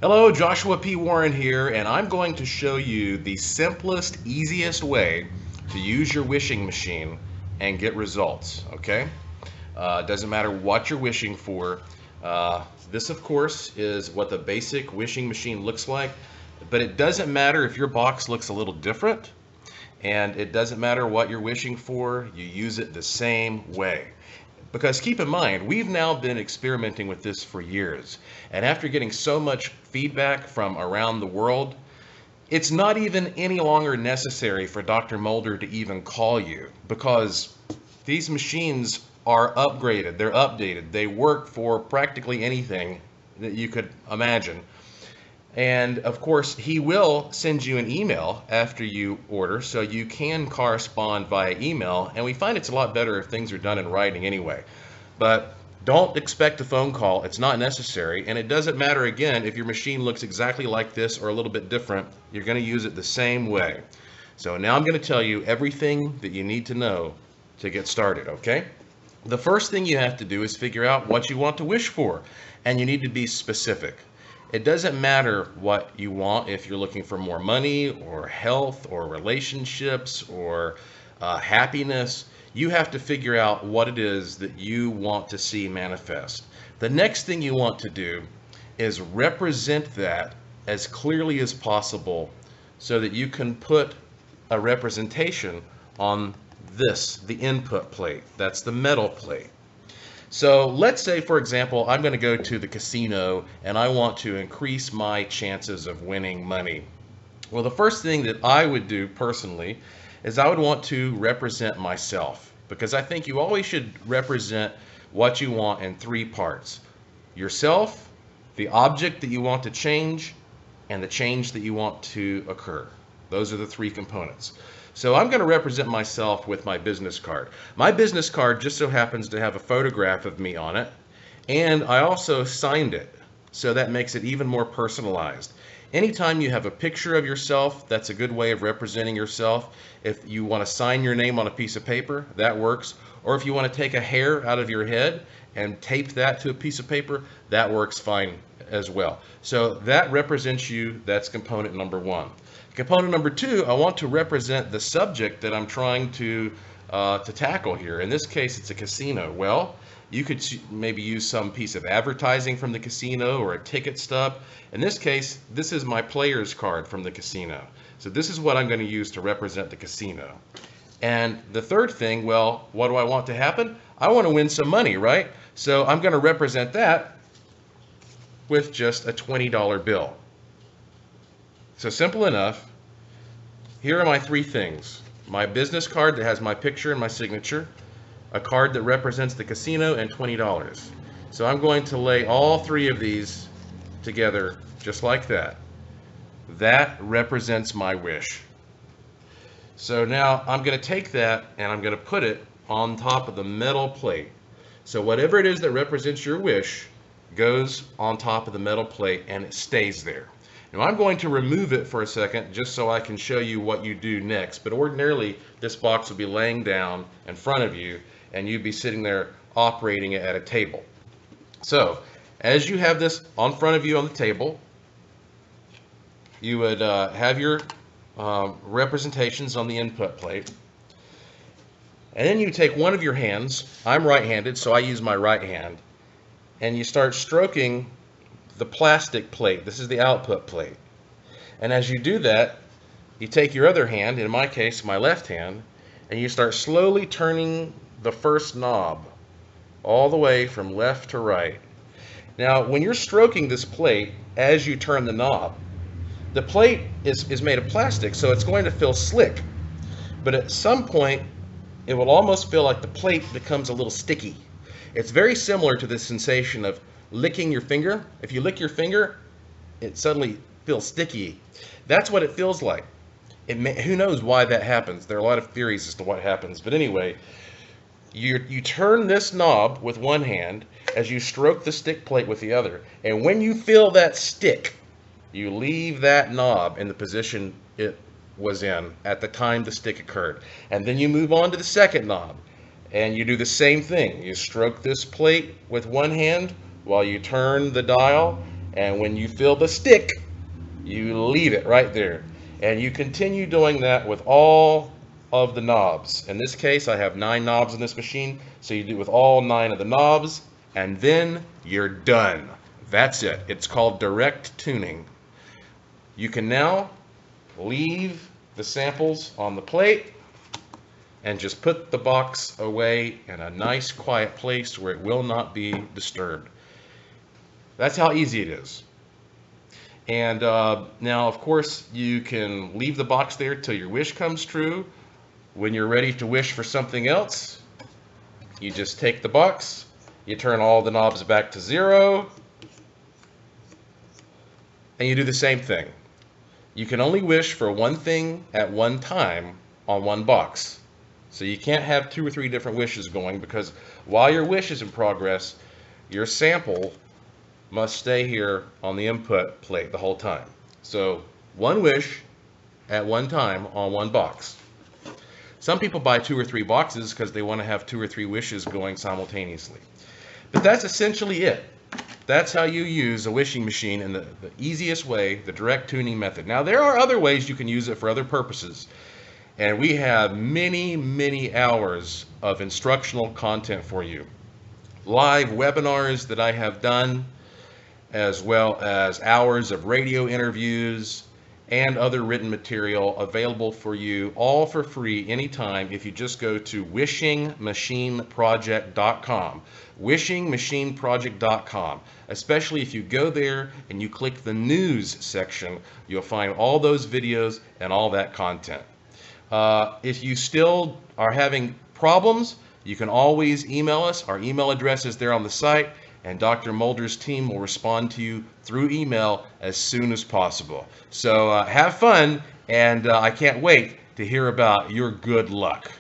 Hello, Joshua P. Warren here, and I'm going to show you the simplest, easiest way to use your wishing machine and get results, okay? Doesn't matter what you're wishing for. This, of course, is what the basic wishing machine looks like, but it doesn't matter if your box looks a little different, and it doesn't matter what you're wishing for, you use it the same way. Because keep in mind, we've now been experimenting with this for years. And after getting so much feedback from around the world, it's not even any longer necessary for Dr. Mulder to even call you because these machines are upgraded, they're updated, they work for practically anything that you could imagine. And of course, he will send you an email after you order, so you can correspond via email. And we find it's a lot better if things are done in writing anyway. But don't expect a phone call, it's not necessary. And it doesn't matter, again, if your machine looks exactly like this or a little bit different, you're going to use it the same way. So now I'm going to tell you everything that you need to know to get started, okay? The first thing you have to do is figure out what you want to wish for, and you need to be specific. It doesn't matter what you want if you're looking for more money or health or relationships or happiness. You have to figure out what it is that you want to see manifest. The next thing you want to do is represent that as clearly as possible so that you can put a representation on this, the input plate. That's the metal plate. So let's say, for example, I'm going to go to the casino and I want to increase my chances of winning money. Well, the first thing that I would do personally is I would want to represent myself because I think you always should represent what you want in three parts: yourself, the object that you want to change, and the change that you want to occur. Those are the three components. So I'm going to represent myself with my business card. My business card just so happens to have a photograph of me on it, and I also signed it, so that makes it even more personalized. Anytime you have a picture of yourself, that's a good way of representing yourself. If you want to sign your name on a piece of paper, that works. Or if you want to take a hair out of your head and tape that to a piece of paper, that works fine as well. So that represents you. That's component number one. Component number two, I want to represent the subject that I'm trying to tackle here. In this case, it's a casino. Well, you could maybe use some piece of advertising from the casino or a ticket stub. In this case, this is my player's card from the casino. So this is what I'm going to use to represent the casino. And the third thing, well, what do I want to happen? I want to win some money, right? So I'm going to represent that with just a $20 bill. So simple enough. Here are my three things: my business card that has my picture and my signature, a card that represents the casino, and $20. So I'm going to lay all three of these together just like that. That represents my wish. So now I'm going to take that and I'm going to put it on top of the metal plate. So whatever it is that represents your wish goes on top of the metal plate and it stays there. Now I'm going to remove it for a second just so I can show you what you do next. But ordinarily this box will be laying down in front of you and you'd be sitting there operating it at a table. So as you have this on front of you on the table, you would have your representations on the input plate. And then you take one of your hands. I'm right-handed, so I use my right hand. And you start stroking the plastic plate. This is the output plate. And as you do that, you take your other hand, in my case, my left hand, and you start slowly turning the first knob all the way from left to right. Now, when you're stroking this plate, as you turn the knob, the plate is made of plastic, so it's going to feel slick. But at some point, it will almost feel like the plate becomes a little sticky. It's very similar to the sensation of licking your finger. If you lick your finger, it suddenly feels sticky. That's what it feels like. Who knows why that happens? There are a lot of theories as to what happens. But anyway, you turn this knob with one hand as you stroke the stick plate with the other. And when you feel that stick, you leave that knob in the position it was in at the time the stick occurred. And then you move on to the second knob. And you do the same thing. You stroke this plate with one hand while you turn the dial, And when you feel the stick, you leave it right there. And you continue doing that with all of the knobs. In this case, I have 9 knobs in this machine, so you do it with all 9 of the knobs, and then you're done. That's it. It's called direct tuning. You can now leave the samples on the plate and just put the box away in a nice quiet place where it will not be disturbed. That's how easy it is. And now, of course, you can leave the box there till your wish comes true. When you're ready to wish for something else, you just take the box, you turn all the knobs back to 0, and you do the same thing. You can only wish for one thing at one time on one box. So you can't have 2 or 3 different wishes going, because while your wish is in progress, your sample must stay here on the input plate the whole time. So one wish at one time on one box. Some people buy 2 or 3 boxes because they want to have 2 or 3 wishes going simultaneously. But that's essentially it. That's how you use a wishing machine in the easiest way, the direct tuning method. Now, there are other ways you can use it for other purposes. And we have many, many hours of instructional content for you. Live webinars that I have done, as well as hours of radio interviews and other written material available for you, all for free anytime if you just go to wishingmachineproject.com. wishingmachineproject.com. Especially if you go there and you click the news section, you'll find all those videos and all that content. If you still are having problems, you can always email us. Our email address is there on the site, and Dr. Mulder's team will respond to you through email as soon as possible. So have fun, and I can't wait to hear about your good luck.